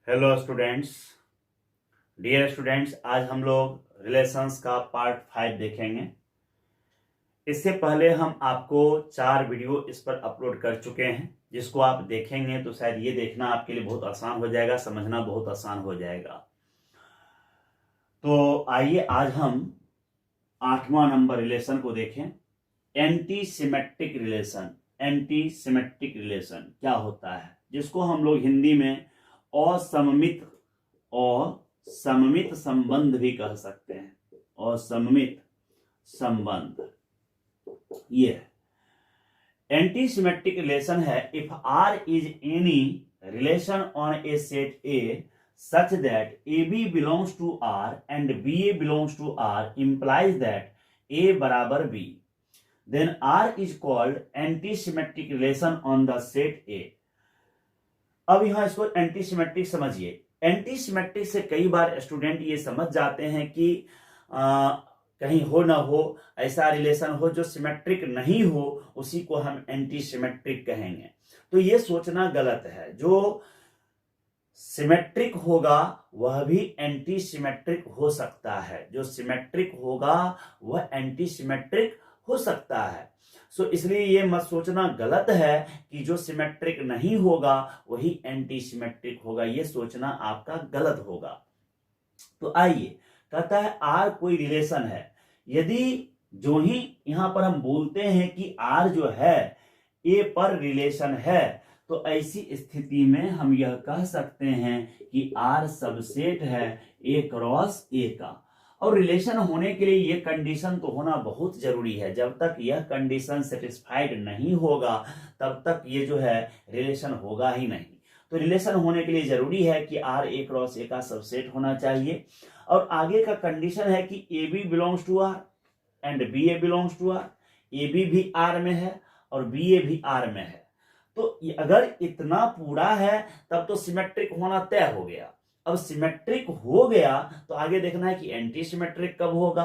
Hello students, dear students, आज हम लोग रिलेशंस का पार्ट 5 देखेंगे। इससे पहले हम आपको 4 वीडियो इस पर अपलोड कर चुके हैं, जिसको आप देखेंगे तो शायद ये देखना आपके लिए बहुत आसान हो जाएगा, समझना बहुत आसान हो जाएगा। तो आइए आज हम 8वां नंबर रिलेशन को देखें। Anti symmetric relation. Anti symmetric relation क्या होता है, जिसको हम लोग हिंदी में असममित और सममित संबंध भी कह सकते हैं। और सममित संबंध ये एंटी सिमेट्रिक रिलेशन है। If R is any relation on A set A such that AB belongs to R and BA belongs to R implies that A बराबर B, then R is called anti-symmetric relation on the set A। अब यहां इसको anti symmetric समझिए। Anti symmetric से कई बार student ये समझ जाते हैं कि कहीं हो ना हो ऐसा रिलेशन हो जो सिमेट्रिक नहीं हो, उसी को हम एंटी सिमेट्रिक कहेंगे। तो ये सोचना गलत है। जो सिमेट्रिक होगा वह भी एंटी सिमेट्रिक हो सकता है, जो सिमेट्रिक होगा वह एंटी सिमेट्रिक हो सकता है। सो इसलिए ये मत सोचना गलत है कि जो सिमेट्रिक नहीं होगा वही एंटी सिमेट्रिक होगा, ये सोचना आपका गलत होगा। तो आइए, कहता है आर कोई रिलेशन है। यदि जो ही यहां पर हम बोलते हैं कि आर जो है ए पर रिलेशन है, तो ऐसी स्थिति में हम यह कह सकते हैं कि आर सबसेट है ए क्रॉस ए का। और रिलेशन होने के लिए यह कंडीशन तो होना बहुत जरूरी है। जब तक यह कंडीशन सेटिस्फाइड नहीं होगा तब तक ये जो है रिलेशन होगा ही नहीं। तो रिलेशन होने के लिए जरूरी है कि आर ए क्रॉस ए का सबसेट होना चाहिए। और आगे का कंडीशन है कि A B belongs to R and B A belongs to R. A B भी आर में है और बी ए भी आर में है। तो अगर इतना पूरा है तब तो सिमेट्रिक होना तय हो गया। अब सिमेट्रिक हो गया तो आगे देखना है कि एंटी सिमेट्रिक कब होगा।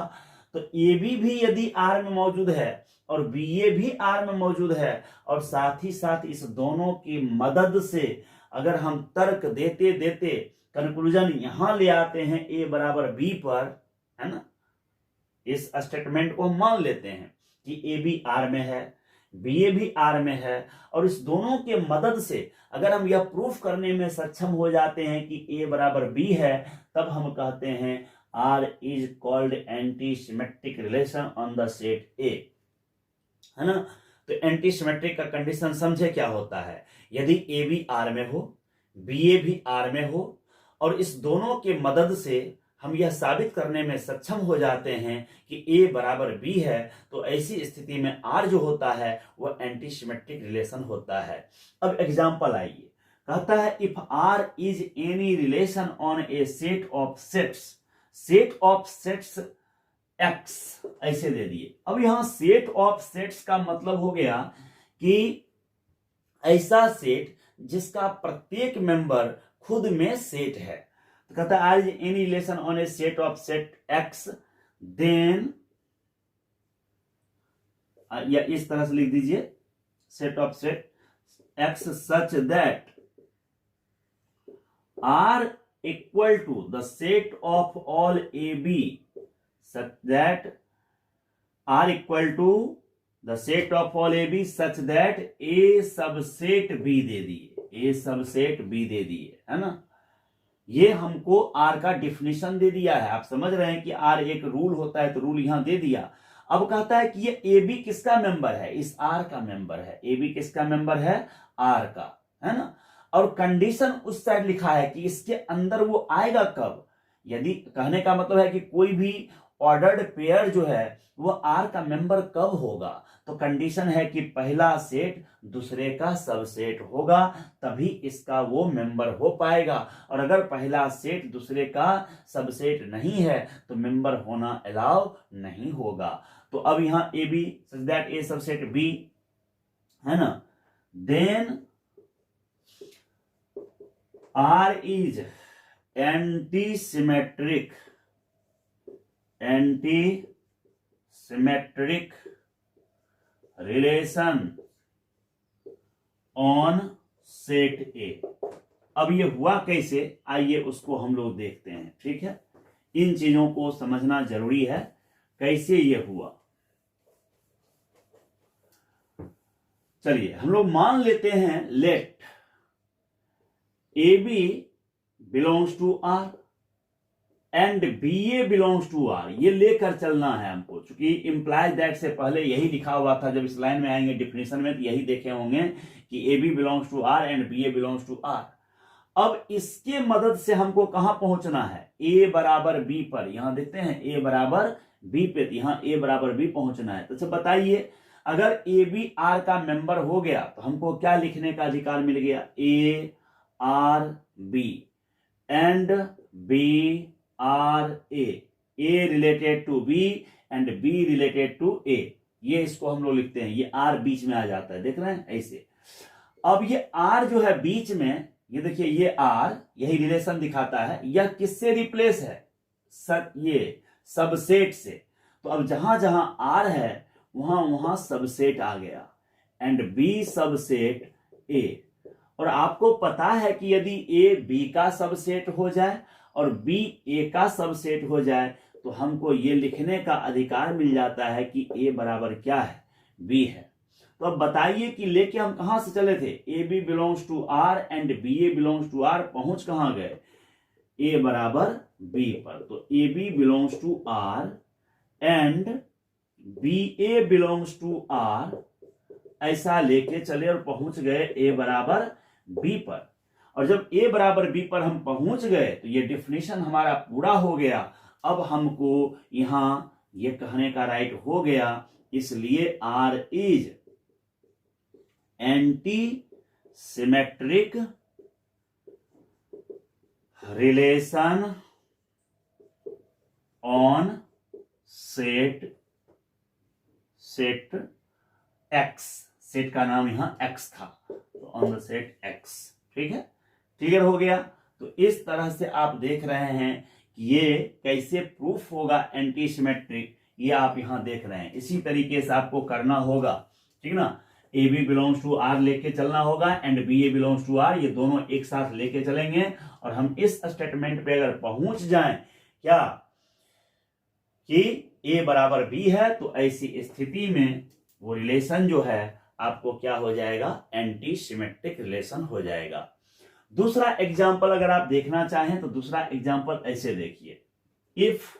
तो ए बी भी यदि आर में मौजूद है और बी ए भी आर में मौजूद है और साथ ही साथ इस दोनों की मदद से अगर हम तर्क देते देते कंक्लूजन यहां ले आते हैं ए बराबर बी पर, है ना, इस स्टेटमेंट को मान लेते हैं कि ए बी आर में है, बी ए भी आर में है, और इस दोनों के मदद से अगर हम यह प्रूफ करने में सक्षम हो जाते हैं कि ए बराबर बी है, तब हम कहते हैं R is called anti symmetric relation on the set A, है ना। तो एंटी सिमेट्रिक का कंडीशन समझे क्या होता है। यदि ए बी आर में हो, बी ए भी आर में हो और इस दोनों के मदद से हम यह साबित करने में सक्षम हो जाते हैं कि ए बराबर बी है, तो ऐसी स्थिति में आर जो होता है वह एंटी सिमेट्रिक रिलेशन होता है। अब एग्जांपल आइए, कहता है if R is any relation on A set of sets, set of sets X ऐसे दे दिए। अब यहां सेट ऑफ सेट्स का मतलब हो गया कि ऐसा सेट जिसका प्रत्येक मेंबर खुद में सेट है। तो कहता है R is any relation on A set of set X, then या इस तरह से लिख दीजिए set of set X such that R equal to the set of all A B, such that R equal to the set of all A B such that A subset B दे दिए, A subset B दे दिए, है ना। ये हमको are का definition दे दिया है। आप समझ रहे हैं कि आर एक रूल होता है, तो रूल यहां दे दिया। अब कहता है कि ये ए बी किसका मेंबर है, इस आर का मेंबर है। ए बी किसका मेंबर है, आर का, है ना। और कंडीशन उस साइड लिखा है कि इसके अंदर वो आएगा कब। यदि कहने का मतलब है कि कोई भी ऑर्डर्ड पेयर जो है वो आर का मेंबर कब होगा, तो कंडीशन है कि पहला सेट दूसरे का सबसेट होगा, तभी इसका वो मेंबर हो पाएगा। और अगर पहला सेट दूसरे का सबसेट नहीं है तो मेंबर होना अलाउ नहीं होगा। तो अब यहां A B such that A subset B, है ना, then R is antisymmetric, anti symmetric relation on set A. अब ये हुआ कैसे, आइए उसको हम लोग देखते हैं। ठीक है, इन चीजों को समझना जरूरी है, कैसे ये हुआ। चलिए हम लोग मान लेते हैं let A B belongs to R and B A belongs to R, ये लेकर चलना है हमको, क्योंकि इंप्लाइज दैट से पहले यही लिखा हुआ था। जब इस लाइन में आएंगे डिफिनेशन में तो यही देखे होंगे कि A B belongs to R and B A belongs to R. अब इसके मदद से हमको कहां पहुंचना है, ए बराबर बी पर। यहां देखते हैं ए बराबर बी पे, यहां ए बराबर बी पहुंचना है। तो बताइए, अगर ए बी आर का मेंबर हो गया तो हमको क्या लिखने का अधिकार मिल गया, A R B and B R A related to B and B related to A. ये इसको हम लोग लिखते हैं, ये आर बीच में आ जाता है, देख रहे हैं ऐसे। अब ये आर जो है बीच में, ये देखिए ये आर, यही रिलेशन दिखाता है, यह किससे रिप्लेस है, ये सबसेट से। तो अब जहां जहां आर है वहां वहां सबसेट आ गया, एंड बी सबसेट ए। और आपको पता है कि यदि ए बी का सबसेट हो जाए और बी ए का सबसेट हो जाए तो हमको ये लिखने का अधिकार मिल जाता है कि ए बराबर क्या है, बी है। तो अब बताइए कि लेके हम कहां से चले थे, A B belongs to R and B A belongs to R, पहुंच कहां गए, ए बराबर बी पर। तो A B belongs to R and B A belongs to R, ऐसा लेके चले और पहुंच गए ए बराबर बी पर। और जब ए बराबर बी पर हम पहुंच गए तो ये डेफिनेशन हमारा पूरा हो गया। अब हमको यहां ये कहने का राइट हो गया, इसलिए R is anti symmetric relation on set X. Set का नाम यहां एक्स था, तो ऑन द सेट एक्स। ठीक है, क्लियर हो गया। तो इस तरह से आप देख रहे हैं कि ये कैसे प्रूफ होगा एंटी सिमेट्रिक, ये आप यहां देख रहे हैं। इसी तरीके से आपको करना होगा, ठीक ना। A B belongs to R लेके चलना होगा and B A belongs to R, ये दोनों एक साथ लेके चलेंगे। और हम इस स्टेटमेंट पे अगर पहुंच जाएं क्या कि ए बराबर बी है, तो ऐसी स्थिति में वो रिलेशन जो है आपको क्या हो जाएगा, एंटी सिमेट्रिक रिलेशन हो जाएगा। दूसरा एग्जाम्पल अगर आप देखना चाहें तो दूसरा एग्जाम्पल ऐसे देखिए, if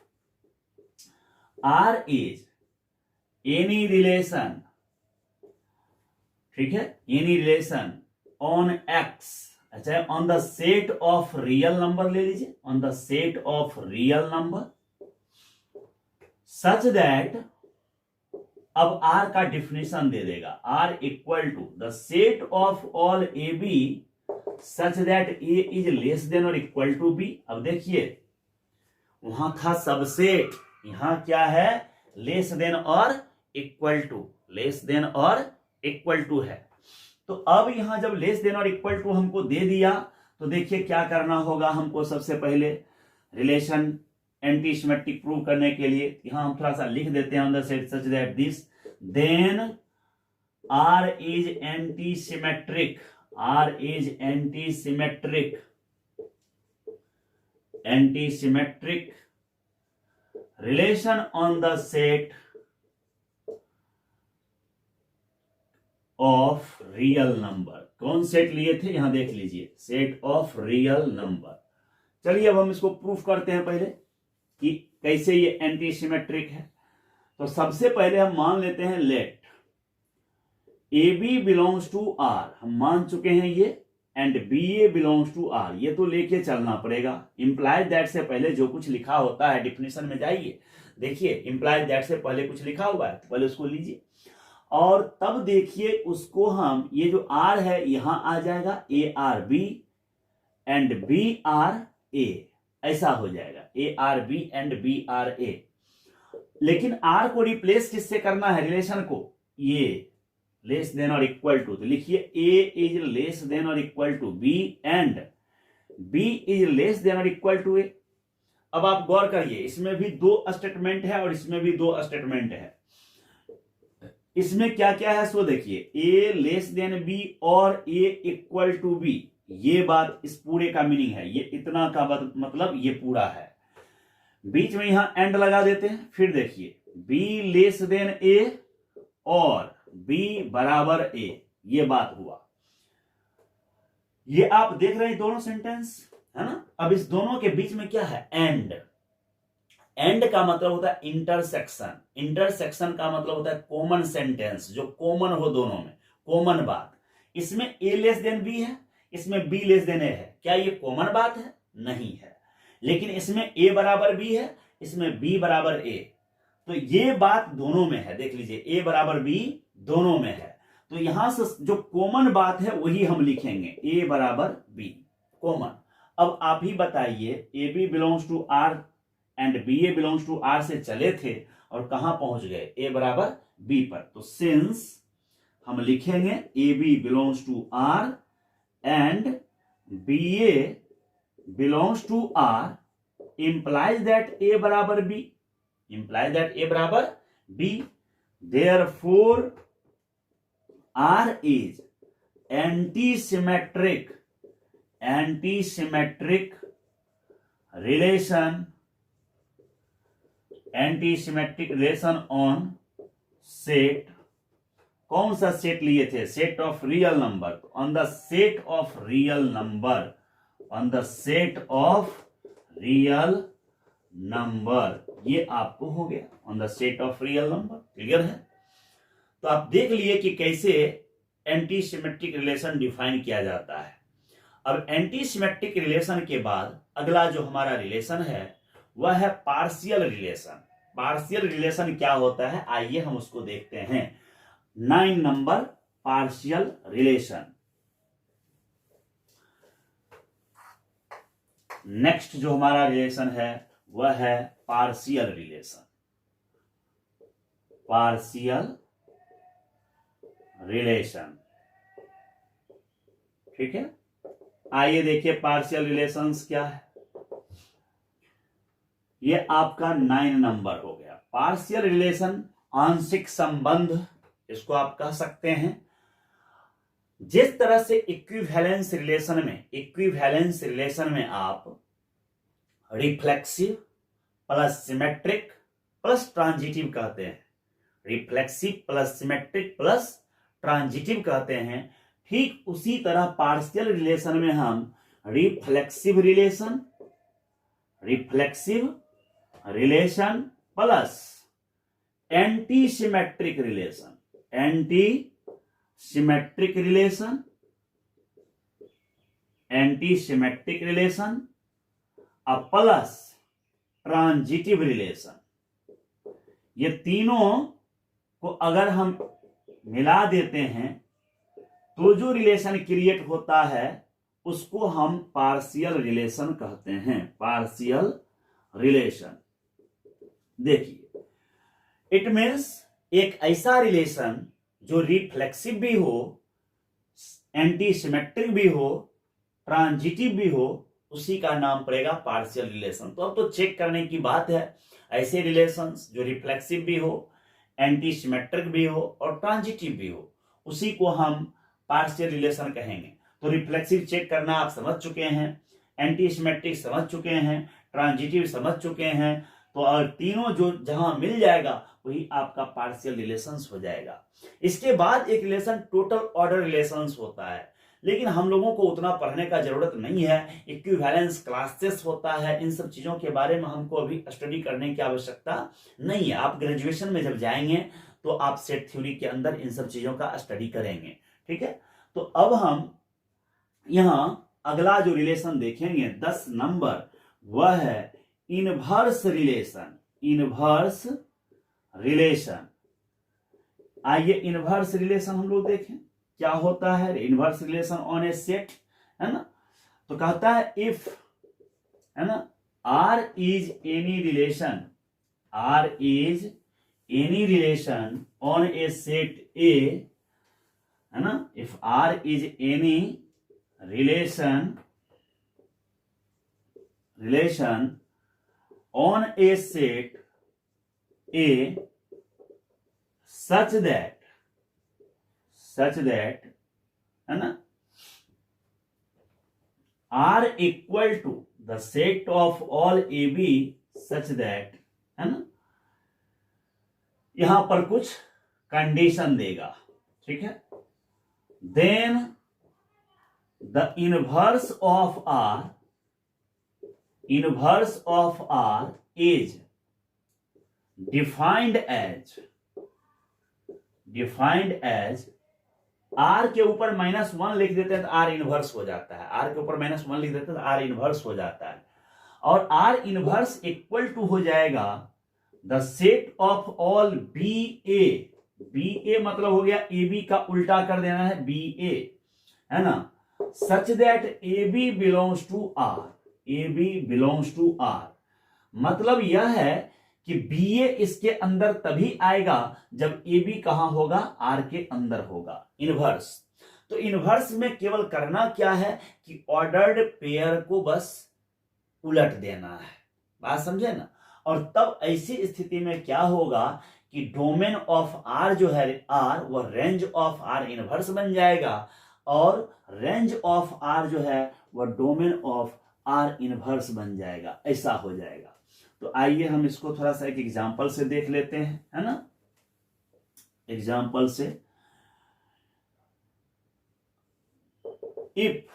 R is any relation, ठीक है, एनी रिलेशन ऑन एक्स, अच्छा on the set of real number ले लीजिए, on the set of real number such that, अब आर का डिफिनेशन दे देगा, R equal to the set of all A B such that A is less than और equal to B. अब देखिए वहां था सबसेट, यहां क्या है, लेस देन और इक्वल टू, लेस देन और इक्वल टू है। तो अब यहां जब लेस देन और इक्वल टू हमको दे दिया तो देखिए क्या करना होगा हमको। सबसे पहले रिलेशन एंटी सिमेट्रिक प्रूव करने के लिए यहां हम थोड़ा सा लिख देते हैं, on the set such that this, then R is antisymmetric, R is antisymmetric, anti symmetric relation on the set of real number. कौन सेट लिए थे, यहां देख लीजिए, सेट ऑफ रियल नंबर। चलिए अब हम इसको प्रूफ करते हैं पहले कि कैसे ये एंटी सिमेट्रिक है। तो सबसे पहले हम मान लेते हैं let A B belongs to R, हम मान चुके हैं ये, and B A belongs to R, ये तो लेके चलना पड़ेगा। इंप्लाइज दैट से पहले जो कुछ लिखा होता है डिफिनेशन में जाइए, देखिए इंप्लाइज दैट से पहले कुछ लिखा हुआ है तो पहले उसको लीजिए, और तब देखिए उसको हम, ये जो आर है यहां आ जाएगा, A R B and B R A, ऐसा हो जाएगा, A R B and B R A. लेकिन आर को रिप्लेस किससे करना है, रिलेशन को, ये लेस देन और इक्वल टू, तो लिखिए ए इज लेस देन और equal to B and B is less than और इक्वल टू ए। अब आप गौर करिए, इसमें भी दो स्टेटमेंट है और इसमें भी दो स्टेटमेंट है। इसमें क्या क्या है सो देखिए, ए लेस देन बी और ए इक्वल टू बी, ये बात इस पूरे का मीनिंग है, ये इतना का मतलब ये पूरा है। बीच में यहां एंड लगा देते हैं। फिर देखिए बी लेस देन ए और बी बराबर ए, ये बात हुआ। ये आप देख रहे हैं दोनों सेंटेंस, है ना। अब इस दोनों के बीच में क्या है, एंड। एंड का मतलब होता है इंटरसेक्शन। इंटरसेक्शन का मतलब होता है कॉमन सेंटेंस, जो कॉमन हो दोनों में, कॉमन बात। इसमें ए लेस देन बी है, इसमें बी लेस देन ए है। क्या ये कॉमन बात है? नहीं है। लेकिन इसमें ए बराबर बी है, इसमें बी बराबर ए, तो ये बात दोनों में है। देख लीजिए ए बराबर बी दोनों में है, तो यहां से जो कॉमन बात है वही हम लिखेंगे, ए बराबर बी, कॉमन। अब आप ही बताइए, A B belongs to R and B A belongs to R से चले थे और कहां पहुंच गए, ए बराबर बी पर। तो सिंस हम लिखेंगे A B belongs to R and B A belongs to R, implies that a बराबर b, implies that a बराबर b, therefore r is anti-symmetric relation on set। कौन सा सेट लिए थे, set of real number. On the set of real number, on the set of real number, ये आपको हो गया, on the set of real number. Clear है? तो आप देख लिए कि कैसे एंटी सिमेट्रिक रिलेशन डिफाइन किया जाता है। अब एंटी सिमेट्रिक रिलेशन के बाद अगला जो हमारा रिलेशन है वह है पार्शियल रिलेशन। पार्शियल रिलेशन क्या होता है, आइए हम उसको देखते हैं। 9 नंबर पार्शियल रिलेशन। नेक्स्ट जो हमारा रिलेशन है वह है पार्शियल रिलेशन। पार्शियल रिलेशन, ठीक है। आइए देखिए पार्शियल रिलेशंस क्या है। ये आपका 9 नंबर हो गया। पार्शियल रिलेशन आंशिक संबंध, इसको आप कह सकते हैं। जिस तरह से इक्विवेलेंस रिलेशन में आप reflexive plus symmetric plus transitive कहते हैं, reflexive plus symmetric plus transitive कहते हैं, ठीक उसी तरह पार्शियल रिलेशन में हम reflexive relation plus anti symmetric relation plus transitive relation, ये तीनों को अगर हम मिला देते हैं तो जो रिलेशन क्रिएट होता है उसको हम पार्शियल रिलेशन कहते हैं। पार्शियल रिलेशन, देखिए इट मीन्स एक ऐसा रिलेशन जो रिफ्लेक्सिव भी हो, एंटी सिमेट्रिक भी हो, ट्रांजिटिव भी हो, उसी का नाम पड़ेगा पार्शियल रिलेशन। तो अब तो चेक करने की बात है, ऐसे रिलेशंस जो रिफ्लेक्सिव भी हो, एंटी सिमेट्रिक भी हो और ट्रांजिटिव भी हो, उसी को हम पार्शियल रिलेशन कहेंगे। तो रिफ्लेक्सिव चेक करना आप समझ चुके हैं, एंटी सिमेट्रिक समझ चुके हैं, ट्रांजिटिव समझ चुके हैं, तो और तीनों जो जहां मिल जाएगा वही आपका पार्शियल रिलेशंस हो जाएगा। इसके बाद एक रिलेशन टोटल ऑर्डर रिलेशंस होता है, लेकिन हम लोगों को उतना पढ़ने का जरूरत नहीं है। इक्विवेलेंस क्लासेस होता है, इन सब चीजों के बारे में हमको अभी स्टडी करने की आवश्यकता नहीं है। आप ग्रेजुएशन में जब जाएंगे तो आप सेट थ्योरी के अंदर इन सब चीजों का स्टडी करेंगे, ठीक है। तो अब हम यहां अगला जो रिलेशन देखेंगे 10 नंबर, वह है इनवर्स रिलेशन। आइए इनवर्स रिलेशन हम लोग देखें क्या होता है। Inverse relation on A set, है ना। तो कहता है इफ, है ना, R is any relation on a set A, है ना। If R is any relation on a set A such that, है ना, R equal to the set of all A B such that, है ना, यहां पर कुछ कंडीशन देगा, ठीक है। Then the inverse of R is defined as R के ऊपर -1 लिख देते हैं तो आर इनवर्स हो जाता है, आर के ऊपर -1 लिख देते हैं तो आर इनवर्स हो जाता है, और आर इनवर्स इक्वल टू हो जाएगा the set of all B A मतलब हो गया ए बी का उल्टा कर देना है बी ए, है ना, such that A B belongs to R, मतलब यह है कि बी ए इसके अंदर तभी आएगा जब ए बी कहां होगा, आर के अंदर होगा, इनवर्स। तो इनवर्स में केवल करना क्या है कि ऑर्डर्ड पेयर को बस उलट देना है, बात समझे ना। और तब ऐसी स्थिति में क्या होगा कि डोमेन ऑफ आर जो है आर, वह रेंज ऑफ आर इनवर्स बन जाएगा, और रेंज ऑफ आर जो है वह डोमेन ऑफ आर इनवर्स बन जाएगा, ऐसा हो जाएगा। तो आइए हम इसको थोड़ा सा एक एग्जांपल से देख लेते हैं, है ना, एग्जांपल से। इफ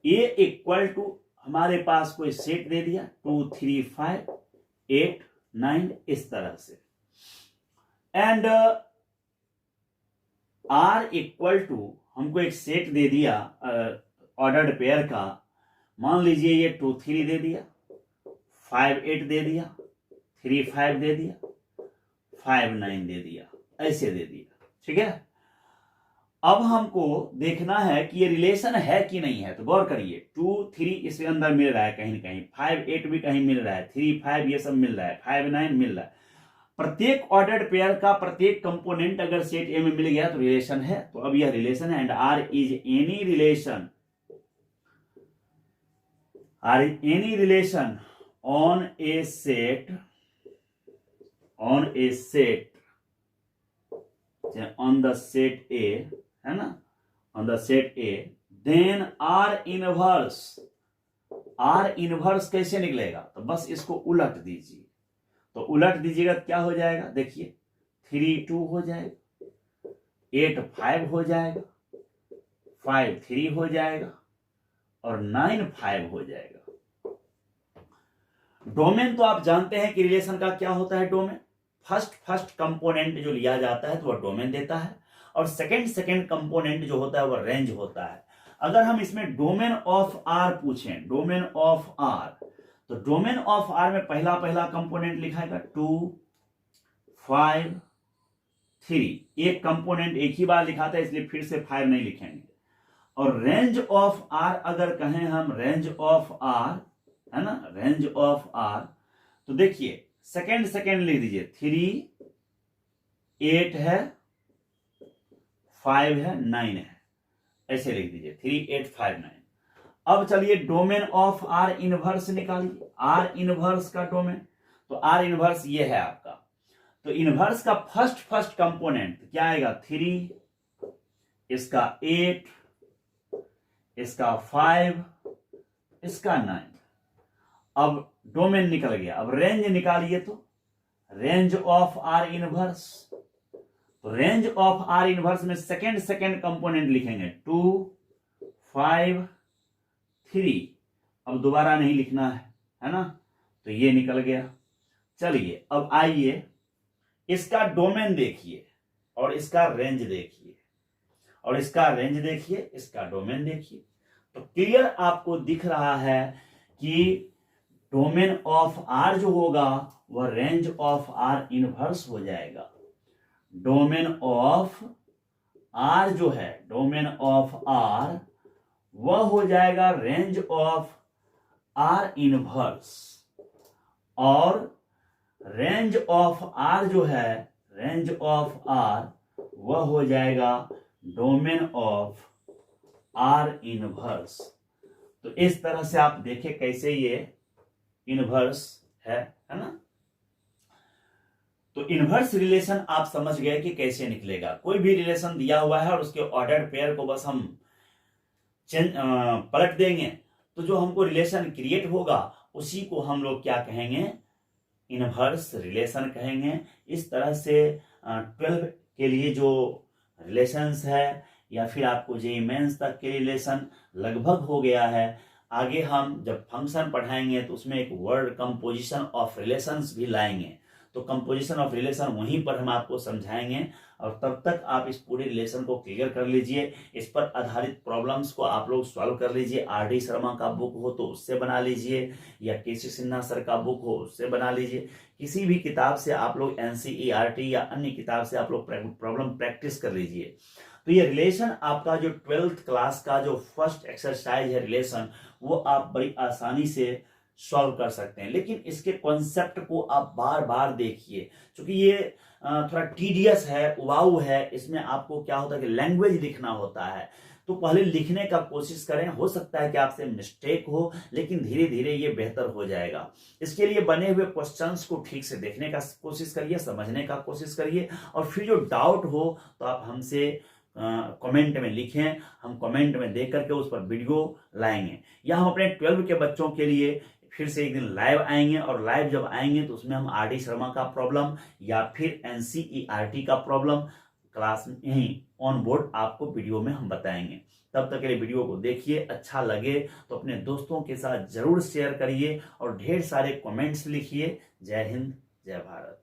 ए इक्वल टू, हमारे पास कोई सेट दे दिया 2 3 5 8 9 इस तरह से, एंड आर इक्वल टू, हमको एक सेट दे दिया ऑर्डर्ड पेयर का, मान लीजिए ये 2 3 दे दिया, 5 8 दे दिया, 3 5 दे दिया, 5 9 दे दिया, ऐसे दे दिया, ठीक है। अब हमको देखना है कि ये रिलेशन है कि नहीं है, तो गौर करिए 2 3 इसके अंदर मिल रहा है कहीं ना कहीं, 5 8 भी कहीं मिल रहा है, 3 5 ये सब मिल रहा है, 5 9 मिल रहा है। प्रत्येक ऑर्डर्ड पेयर का प्रत्येक कंपोनेंट अगर सेट ए में मिल गया तो रिलेशन है, तो अब यह रिलेशन है, and R is any relation on A set on the set A, है ना, on the set A, then R inverse कैसे निकलेगा, तो बस इसको उलट दीजिए, तो उलट दीजिएगा क्या हो जाएगा, देखिए 3 2 हो जाएगा, 8 5 हो जाएगा, 5 3 हो जाएगा, और 9 5 हो जाएगा। डोमेन तो आप जानते हैं कि रिलेशन का क्या होता है, डोमेन फर्स्ट कंपोनेंट जो लिया जाता है तो वह डोमेन देता है, और सेकंड कंपोनेंट जो होता है वह रेंज होता है। अगर हम इसमें डोमेन ऑफ आर पूछें, डोमेन ऑफ आर, तो डोमेन ऑफ आर में पहला कंपोनेंट लिखाएगा 2 5 3, एक कंपोनेंट एक ही बार लिखाता है इसलिए फिर से 5 नहीं लिखेंगे। और रेंज ऑफ आर अगर कहें हम, रेंज ऑफ आर, है ना, रेंज ऑफ आर, तो देखिए सेकंड लिख दीजिए, 3 8 है, 5 है, 9 है, ऐसे लिख दीजिए 3 8 5 9। अब चलिए डोमेन ऑफ आर इनवर्स निकालिए, आर इनवर्स का डोमेन, तो आर इनवर्स ये है आपका, तो इनवर्स का फर्स्ट कंपोनेंट क्या आएगा, 3, इसका 8, इसका 5, इसका 9। अब डोमेन निकल गया, अब रेंज निकालिए, तो रेंज ऑफ आर इनवर्स, तो रेंज ऑफ आर इनवर्स में सेकंड कंपोनेंट लिखेंगे 2 5 3, अब दोबारा नहीं लिखना है ना, तो ये निकल गया। चलिए अब आइए इसका डोमेन देखिए और इसका रेंज देखिए, और इसका रेंज देखिए, इसका डोमेन देखिए, तो क्लियर आपको दिख रहा है कि डोमेन ऑफ आर जो होगा वह रेंज ऑफ आर इनवर्स हो जाएगा। डोमेन ऑफ आर जो है, डोमेन ऑफ आर वह हो जाएगा रेंज ऑफ आर इनवर्स, और रेंज ऑफ आर जो है, रेंज ऑफ आर वह हो जाएगा डोमेन ऑफ आर इनवर्स। तो इस तरह से आप देखें कैसे ये इनवर्स है ना। तो इनवर्स रिलेशन आप समझ गए कि कैसे निकलेगा। कोई भी रिलेशन दिया हुआ है और उसके ऑर्डर्ड पेयर को बस हम पलट देंगे तो जो हमको रिलेशन क्रिएट होगा उसी को हम लोग क्या कहेंगे, इनवर्स रिलेशन कहेंगे। इस तरह से 12 के लिए जो रिलेशंस है या फिर आपको जेईई मेंस तक के रिलेशन लगभग हो गया है। आगे हम जब फंक्शन पढ़ाएंगे तो उसमें एक वर्ड कंपोजिशन ऑफ रिलेशंस भी लाएंगे, तो कंपोजिशन ऑफ रिलेशन वहीं पर हम आपको समझाएंगे। और तब तक आप इस पूरे रिलेशन को क्लियर कर लीजिए, इस पर आधारित प्रॉब्लम्स को आप लोग सॉल्व कर लीजिए। आर.डी. शर्मा का बुक हो तो उससे बना लीजिए, या के.सी. सिन्हा सर का बुक हो उससे बना लीजिए। किसी भी किताब से आप लोग एनसीईआरटी या अन्य किताब से आप लोग प्रॉब्लम प्रैक्टिस कर लीजिए। तो ये रिलेशन आपका जो 12th क्लास का जो फर्स्ट एक्सरसाइज है रिलेशन, वो आप बड़ी आसानी से सॉल्व कर सकते हैं। लेकिन इसके कॉन्सेप्ट को आप बार बार देखिए, क्योंकि ये थोड़ा टीडियस है, उबाऊ है। इसमें आपको क्या होता है कि लैंग्वेज लिखना होता है, तो पहले लिखने का कोशिश करें। हो सकता है कि आपसे मिस्टेक हो, लेकिन धीरे धीरे ये बेहतर हो जाएगा। इसके लिए बने हुए क्वेश्चंस को ठीक से देखने का कोशिश करिए, समझने का कोशिश करिए, और फिर जो डाउट हो तो आप हमसे कमेंट में लिखें। हम कमेंट में देख करके उस पर वीडियो लाएंगे, या हम अपने 12 के बच्चों के लिए फिर से एक दिन लाइव आएंगे। और लाइव जब आएंगे तो उसमें हम आर.डी. शर्मा का प्रॉब्लम या फिर एनसीईआरटी का प्रॉब्लम क्लास में ही ऑन बोर्ड आपको वीडियो में हम बताएंगे। तब तक के लिए वीडियो को देखिए, अच्छा लगे तो अपने दोस्तों के साथ जरूर शेयर करिए और ढेर सारे कमेंट्स लिखिए। जय हिंद, जय भारत।